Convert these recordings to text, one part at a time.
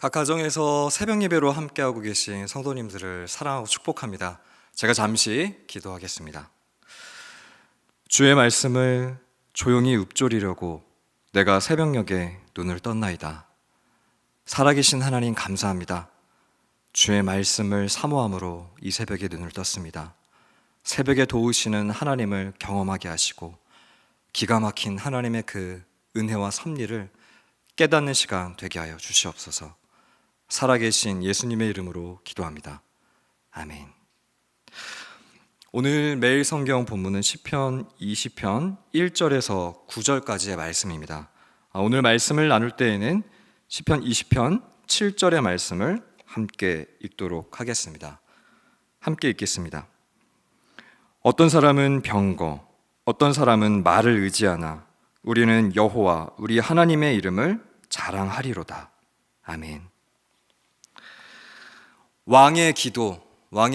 각 가정에서 새벽 예배로 함께하고 계신 성도님들을 사랑하고 축복합니다. 제가 잠시 기도하겠습니다. 주의 말씀을 조용히 읊조리려고 내가 새벽녘에 눈을 떴나이다. 살아계신 하나님 감사합니다. 주의 말씀을 사모함으로 이 새벽에 눈을 떴습니다. 새벽에 도우시는 하나님을 경험하게 하시고 기가 막힌 하나님의 그 은혜와 섭리를 깨닫는 시간 되게 하여 주시옵소서. 살아계신 예수님의 이름으로 기도합니다. 아멘. 오늘 매일 성경 본문은 시편 20편 1절에서 9절까지의 말씀입니다. 오늘 말씀을 나눌 때에는 시편 20편 7절의 말씀을 함께 읽도록 하겠습니다. 함께 읽겠습니다. 어떤 사람은 병거, 어떤 사람은 말을 의지하나 우리는 여호와 우리 하나님의 이름을 자랑하리로다. 아멘. 왕의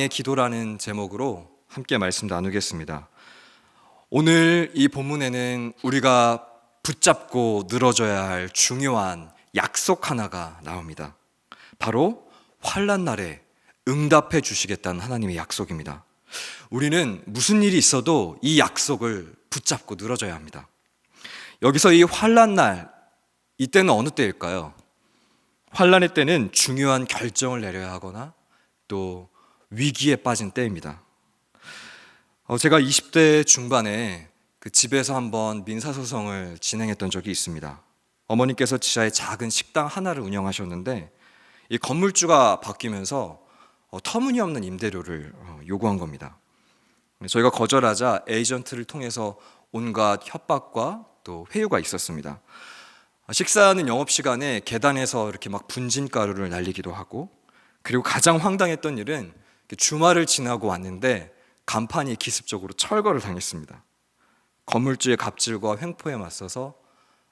기도라는 제목으로 함께 말씀 나누겠습니다. 오늘 이 본문에는 우리가 붙잡고 늘어져야 할 중요한 약속 하나가 나옵니다. 바로 환난 날에 응답해 주시겠다는 하나님의 약속입니다. 우리는 무슨 일이 있어도 이 약속을 붙잡고 늘어져야 합니다. 여기서 이 환난 날, 이때는 어느 때일까요? 환난의 때는 중요한 결정을 내려야 하거나 또 위기에 빠진 때입니다. 제가 20대 중반에 그 집에서 한번 민사소송을 진행했던 적이 있습니다. 어머니께서 지하에 작은 식당 하나를 운영하셨는데 이 건물주가 바뀌면서 터무니없는 임대료를 요구한 겁니다. 저희가 거절하자 에이전트를 통해서 온갖 협박과 또 회유가 있었습니다. 식사하는 영업시간에 계단에서 이렇게 막 분진가루를 날리기도 하고, 그리고 가장 황당했던 일은 주말을 지나고 왔는데 간판이 기습적으로 철거를 당했습니다. 건물주의 갑질과 횡포에 맞서서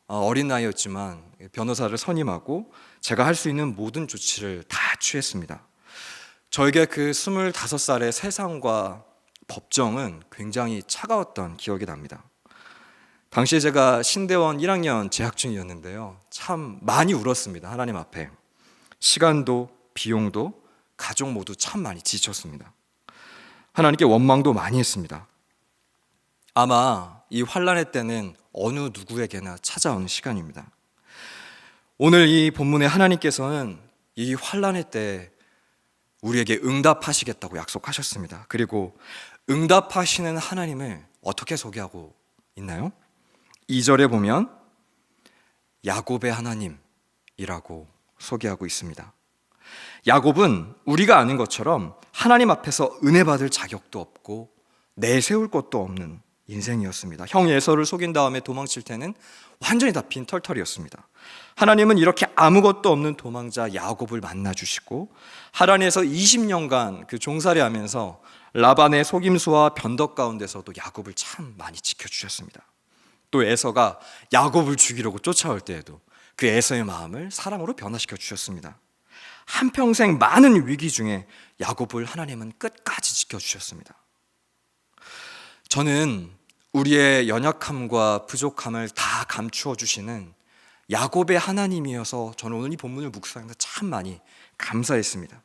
어린 나이였지만 변호사를 선임하고 제가 할 수 있는 모든 조치를 다 취했습니다. 저에게 그 25살의 세상과 법정은 굉장히 차가웠던 기억이 납니다. 당시에 제가 신대원 1학년 재학 중이었는데요, 참 많이 울었습니다. 하나님 앞에. 시간도 비용도 가족 모두 참 많이 지쳤습니다. 하나님께 원망도 많이 했습니다. 아마 이 환난의 때는 어느 누구에게나 찾아오는 시간입니다. 오늘 이 본문에 하나님께서는 이 환난의 때 우리에게 응답하시겠다고 약속하셨습니다. 그리고 응답하시는 하나님을 어떻게 소개하고 있나요? 2절에 보면 야곱의 하나님이라고 소개하고 있습니다. 야곱은 우리가 아는 것처럼 하나님 앞에서 은혜 받을 자격도 없고 내세울 것도 없는 인생이었습니다. 형 에서를 속인 다음에 도망칠 때는 완전히 다 빈털털이었습니다. 하나님은 이렇게 아무것도 없는 도망자 야곱을 만나주시고 하란에서 20년간 그 종살이 하면서 라반의 속임수와 변덕 가운데서도 야곱을 참 많이 지켜주셨습니다. 또 에서가 야곱을 죽이려고 쫓아올 때에도 그 에서의 마음을 사랑으로 변화시켜 주셨습니다. 한평생 많은 위기 중에 야곱을 하나님은 끝까지 지켜주셨습니다. 저는 우리의 연약함과 부족함을 다 감추어 주시는 야곱의 하나님이어서 저는 오늘 이 본문을 묵상하면서 참 많이 감사했습니다.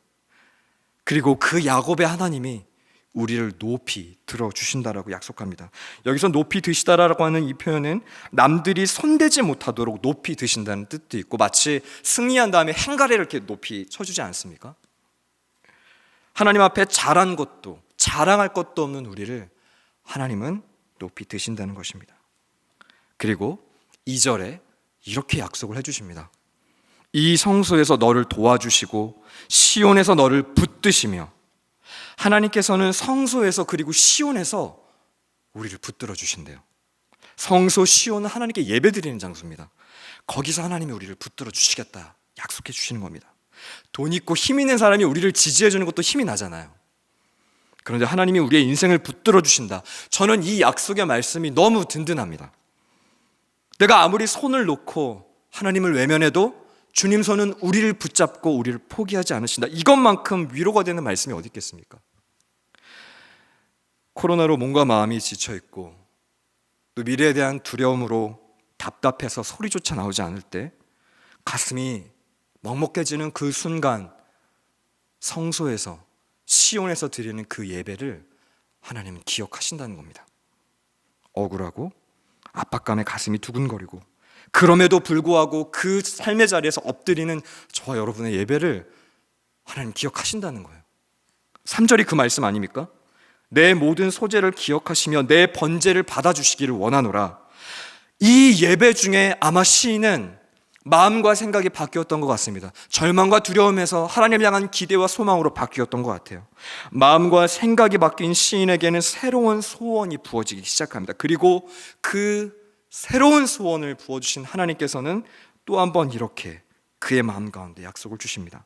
그리고 그 야곱의 하나님이 우리를 높이 들어주신다라고 약속합니다. 여기서 높이 드시다라고 하는 이 표현은 남들이 손대지 못하도록 높이 드신다는 뜻도 있고, 마치 승리한 다음에 행가래를 이렇게 높이 쳐주지 않습니까? 하나님 앞에 잘한 것도 자랑할 것도 없는 우리를 하나님은 높이 드신다는 것입니다. 그리고 2절에 이렇게 약속을 해주십니다. 이 성소에서 너를 도와주시고 시온에서 너를 붙드시며. 하나님께서는 성소에서 그리고 시온에서 우리를 붙들어 주신대요. 성소 시온은 하나님께 예배드리는 장소입니다. 거기서 하나님이 우리를 붙들어 주시겠다 약속해 주시는 겁니다. 돈 있고 힘 있는 사람이 우리를 지지해 주는 것도 힘이 나잖아요. 그런데 하나님이 우리의 인생을 붙들어 주신다. 저는 이 약속의 말씀이 너무 든든합니다. 내가 아무리 손을 놓고 하나님을 외면해도 주님 손은 우리를 붙잡고 우리를 포기하지 않으신다. 이것만큼 위로가 되는 말씀이 어디 있겠습니까? 코로나로 몸과 마음이 지쳐있고 또 미래에 대한 두려움으로 답답해서 소리조차 나오지 않을 때 가슴이 먹먹해지는 그 순간 성소에서 시온에서 드리는 그 예배를 하나님은 기억하신다는 겁니다. 억울하고 압박감에 가슴이 두근거리고 그럼에도 불구하고 그 삶의 자리에서 엎드리는 저와 여러분의 예배를 하나님 기억하신다는 거예요. 3절이 그 말씀 아닙니까? 내 모든 소재를 기억하시며 내 번제를 받아주시기를 원하노라. 이 예배 중에 아마 시인은 마음과 생각이 바뀌었던 것 같습니다. 절망과 두려움에서 하나님을 향한 기대와 소망으로 바뀌었던 것 같아요. 마음과 생각이 바뀐 시인에게는 새로운 소원이 부어지기 시작합니다. 그리고 그 새로운 소원을 부어주신 하나님께서는 또 한 번 이렇게 그의 마음 가운데 약속을 주십니다.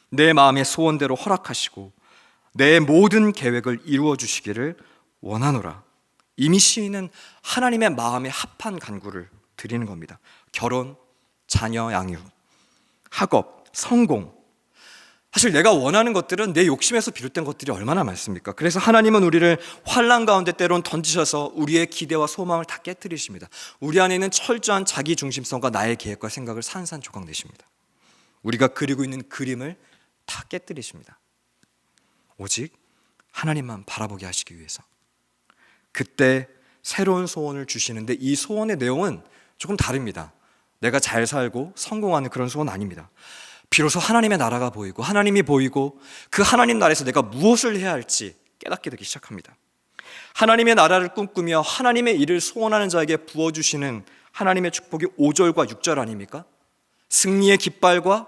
내 마음의 소원대로 허락하시고 내 모든 계획을 이루어 주시기를 원하노라. 이미 시인은 하나님의 마음에 합한 간구를 드리는 겁니다. 결혼, 자녀 양육, 학업, 성공. 사실 내가 원하는 것들은 내 욕심에서 비롯된 것들이 얼마나 많습니까? 그래서 하나님은 우리를 환난 가운데 때론 던지셔서 우리의 기대와 소망을 다 깨뜨리십니다. 우리 안에 있는 철저한 자기 중심성과 나의 계획과 생각을 산산조각 내십니다. 우리가 그리고 있는 그림을 다 깨뜨리십니다. 오직 하나님만 바라보게 하시기 위해서. 그때 새로운 소원을 주시는데 이 소원의 내용은 조금 다릅니다. 내가 잘 살고 성공하는 그런 소원 아닙니다. 비로소 하나님의 나라가 보이고 하나님이 보이고 그 하나님 나라에서 내가 무엇을 해야 할지 깨닫게 되기 시작합니다. 하나님의 나라를 꿈꾸며 하나님의 일을 소원하는 자에게 부어주시는 하나님의 축복이 5절과 6절 아닙니까? 승리의 깃발과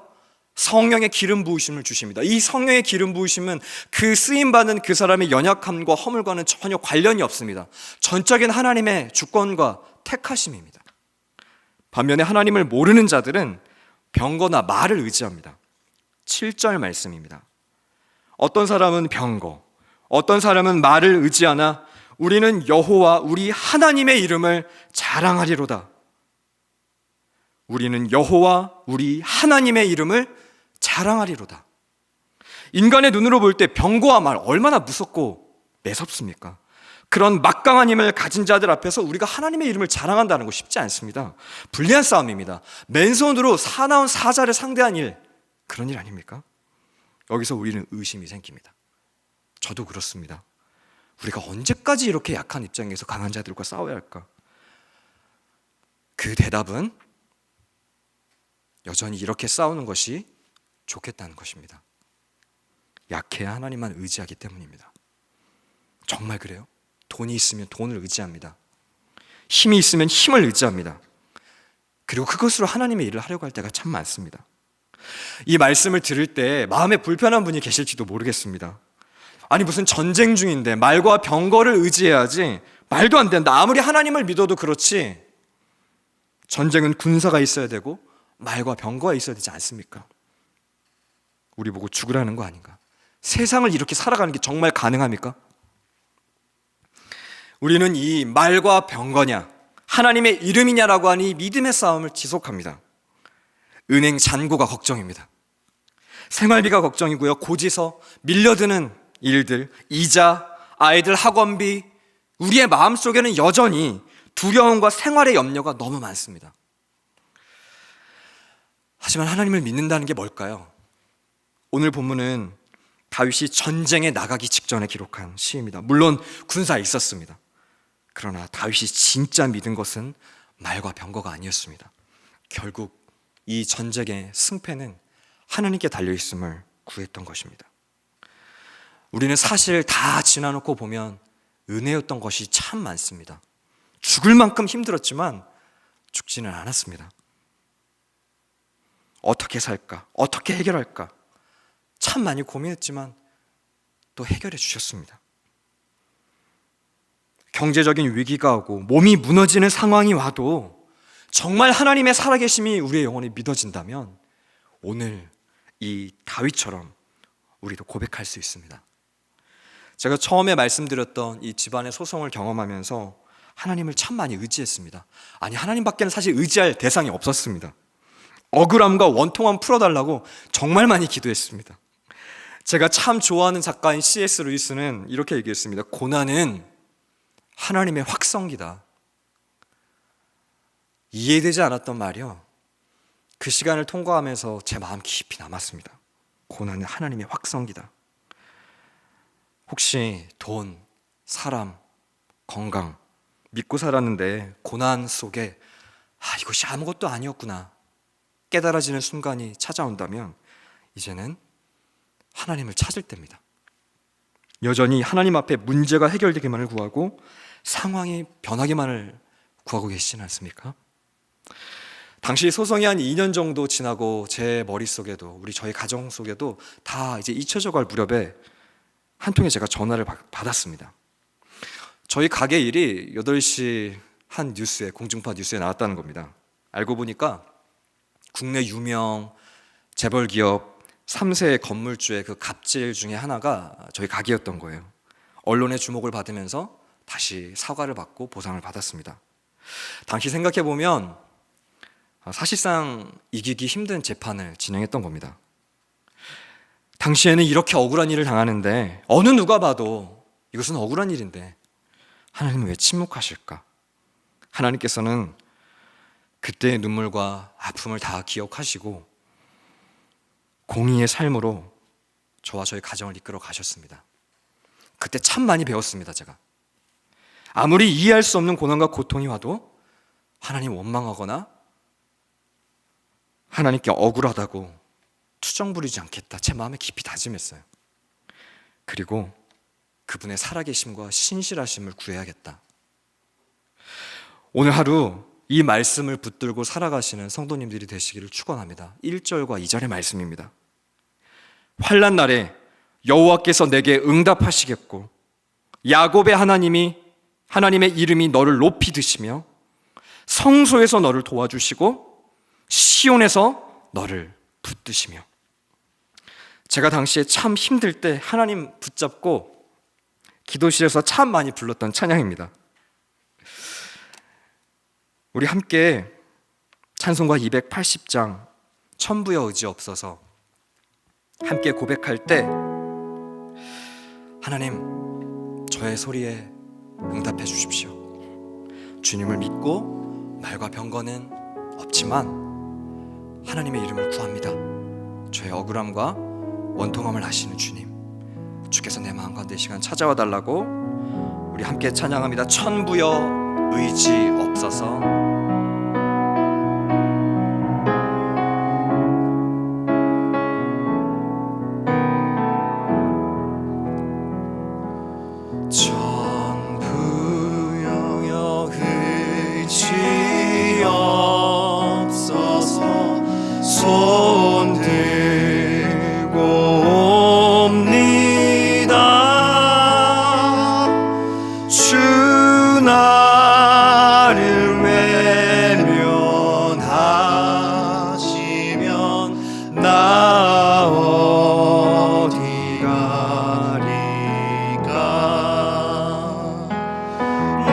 성령의 기름 부으심을 주십니다. 이 성령의 기름 부으심은 그 쓰임받는 그 사람의 연약함과 허물과는 전혀 관련이 없습니다. 전적인 하나님의 주권과 택하심입니다. 반면에 하나님을 모르는 자들은 병거나 말을 의지합니다. 7절 말씀입니다. 어떤 사람은 병거, 어떤 사람은 말을 의지하나 우리는 여호와 우리 하나님의 이름을 자랑하리로다. 우리는 여호와 우리 하나님의 이름을 자랑하리로다. 인간의 눈으로 볼 때 병거와 말 얼마나 무섭고 매섭습니까? 그런 막강한 힘을 가진 자들 앞에서 우리가 하나님의 이름을 자랑한다는 거 쉽지 않습니다. 불리한 싸움입니다. 맨손으로 사나운 사자를 상대한 일, 그런 일 아닙니까? 여기서 우리는 의심이 생깁니다. 저도 그렇습니다. 우리가 언제까지 이렇게 약한 입장에서 강한 자들과 싸워야 할까? 그 대답은 여전히 이렇게 싸우는 것이 좋겠다는 것입니다. 약해야 하나님만 의지하기 때문입니다. 정말 그래요? 돈이 있으면 돈을 의지합니다. 힘이 있으면 힘을 의지합니다. 그리고 그것으로 하나님의 일을 하려고 할 때가 참 많습니다. 이 말씀을 들을 때 마음에 불편한 분이 계실지도 모르겠습니다. 아니 무슨 전쟁 중인데 말과 병거를 의지해야지, 말도 안 된다. 아무리 하나님을 믿어도 그렇지. 전쟁은 군사가 있어야 되고 말과 병거가 있어야 되지 않습니까? 우리 보고 죽으라는 거 아닌가? 세상을 이렇게 살아가는 게 정말 가능합니까? 우리는 이 말과 병거냐 하나님의 이름이냐라고 하니 믿음의 싸움을 지속합니다. 은행 잔고가 걱정입니다. 생활비가 걱정이고요. 고지서, 밀려드는 일들, 이자, 아이들 학원비, 우리의 마음속에는 여전히 두려움과 생활의 염려가 너무 많습니다. 하지만 하나님을 믿는다는 게 뭘까요? 오늘 본문은 다윗이 전쟁에 나가기 직전에 기록한 시입니다. 물론 군사에 있었습니다. 그러나 다윗이 진짜 믿은 것은 말과 병거가 아니었습니다. 결국 이 전쟁의 승패는 하나님께 달려있음을 구했던 것입니다. 우리는 사실 다 지나놓고 보면 은혜였던 것이 참 많습니다. 죽을 만큼 힘들었지만 죽지는 않았습니다. 어떻게 살까? 어떻게 해결할까? 참 많이 고민했지만 또 해결해 주셨습니다. 경제적인 위기가 오고 몸이 무너지는 상황이 와도 정말 하나님의 살아계심이 우리의 영혼에 믿어진다면 오늘 이 다윗처럼 우리도 고백할 수 있습니다. 제가 처음에 말씀드렸던 이 집안의 소송을 경험하면서 하나님을 참 많이 의지했습니다. 아니 하나님밖에는 사실 의지할 대상이 없었습니다. 억울함과 원통함 풀어달라고 정말 많이 기도했습니다. 제가 참 좋아하는 작가인 C.S. 루이스는 이렇게 얘기했습니다. 고난은 하나님의 확성기다. 이해되지 않았던 말이요. 그 시간을 통과하면서 제 마음 깊이 남았습니다. 고난은 하나님의 확성기다. 혹시 돈, 사람, 건강 믿고 살았는데 고난 속에 이것이 아무것도 아니었구나 깨달아지는 순간이 찾아온다면 이제는 하나님을 찾을 때입니다. 여전히 하나님 앞에 문제가 해결되기만을 구하고 상황이 변하기만을 구하고 계시지 않습니까? 당시 소송이 한 2년 정도 지나고 제 머릿속에도 저희 가정 속에도 다 이제 잊혀져 갈 무렵에 한 통의 제가 전화를 받았습니다. 저희 가게 일이 8시 한 뉴스에, 공중파 뉴스에 나왔다는 겁니다. 알고 보니까 국내 유명 재벌 기업 3세 건물주의 그 갑질 중에 하나가 저희 가게였던 거예요. 언론의 주목을 받으면서 다시 사과를 받고 보상을 받았습니다. 당시 생각해보면 사실상 이기기 힘든 재판을 진행했던 겁니다. 당시에는 이렇게 억울한 일을 당하는데 어느 누가 봐도 이것은 억울한 일인데 하나님은 왜 침묵하실까? 하나님께서는 그때의 눈물과 아픔을 다 기억하시고 공의의 삶으로 저와 저희 가정을 이끌어 가셨습니다. 그때 참 많이 배웠습니다. 제가 아무리 이해할 수 없는 고난과 고통이 와도 하나님 원망하거나 하나님께 억울하다고 투정 부리지 않겠다 제 마음에 깊이 다짐했어요. 그리고 그분의 살아계심과 신실하심을 구해야겠다. 오늘 하루 이 말씀을 붙들고 살아가시는 성도님들이 되시기를 축원합니다. 1절과 2절의 말씀입니다. 환난 날에 여호와께서 내게 응답하시겠고 야곱의 하나님의 이름이 너를 높이 드시며 성소에서 너를 도와주시고 시온에서 너를 붙드시며. 제가 당시에 참 힘들 때 하나님 붙잡고 기도실에서 참 많이 불렀던 찬양입니다. 우리 함께 찬송가 280장 천부여 의지 없어서 함께 고백할 때 하나님 저의 소리에 응답해 주십시오. 주님을 믿고 말과 병거는 없지만 하나님의 이름을 구합니다. 저의 억울함과 원통함을 아시는 주님, 주께서 내 마음 가운데 이 시간 찾아와 달라고 우리 함께 찬양합니다. 천부여 의지 없어서. 천부여 의지 없어서 손 들고 옵니다. 주 나를 외면하시면 나 어디 가리까.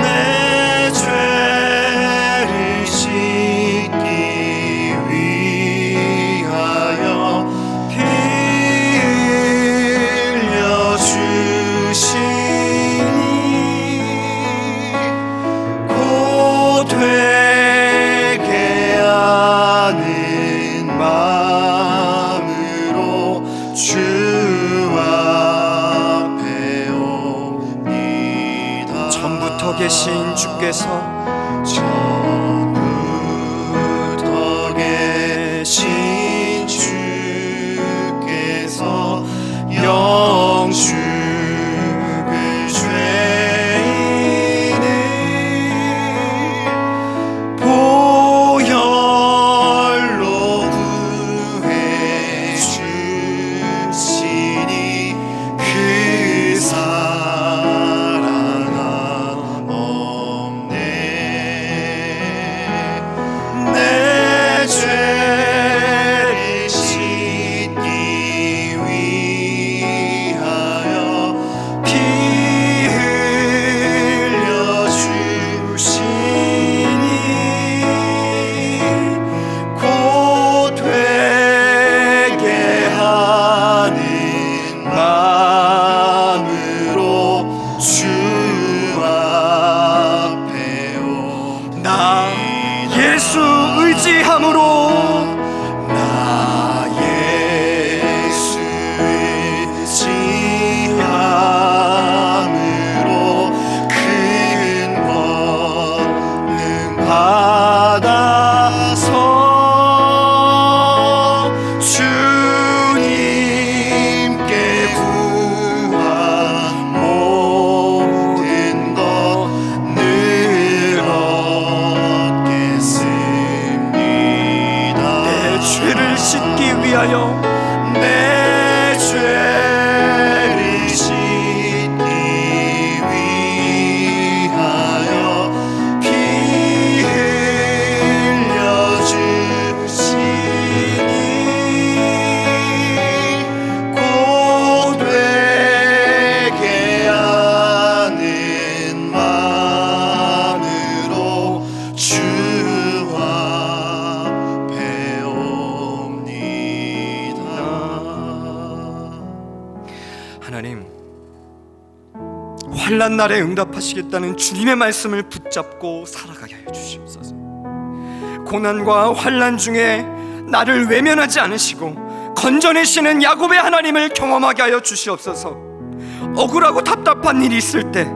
내 죄를 씻기 위하여 피 흘려 주시니 곧 되게 하는 마음으로 주 앞에 옵니다. 전부터 계신 주께서 전부터 계신 주께서 영축을 죄인을 보혈로 구해 주시니 그 사랑 없네. 내 죄를 씻기 위하여 하나님, 환난 날에 응답하시겠다는 주님의 말씀을 붙잡고 살아가게 하여 주시옵소서. 고난과 환난 중에 나를 외면하지 않으시고 건져내시는 야곱의 하나님을 경험하게 하여 주시옵소서. 억울하고 답답한 일이 있을 때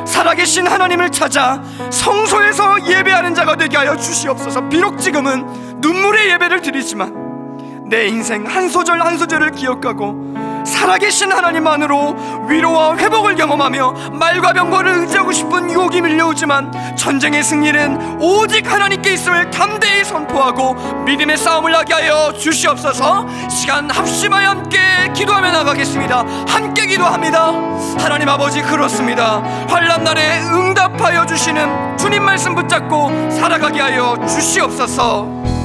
살아계신 하나님을 찾아 성소에서 예배하는 자가 되게 하여 주시옵소서. 비록 지금은 눈물의 예배를 드리지만 내 인생 한 소절 한 소절을 기억하고 살아계신 하나님만으로 위로와 회복을 경험하며 말과 병거를 의지하고 싶은 유혹이 밀려오지만 전쟁의 승리는 오직 하나님께 있음을 담대히 선포하고 믿음의 싸움을 하게 하여 주시옵소서. 시간 합심하여 함께 기도하며 나가겠습니다. 함께 기도합니다. 하나님 아버지, 그렇습니다. 환난 날에 응답하여 주시는 주님 말씀 붙잡고 살아가게 하여 주시옵소서.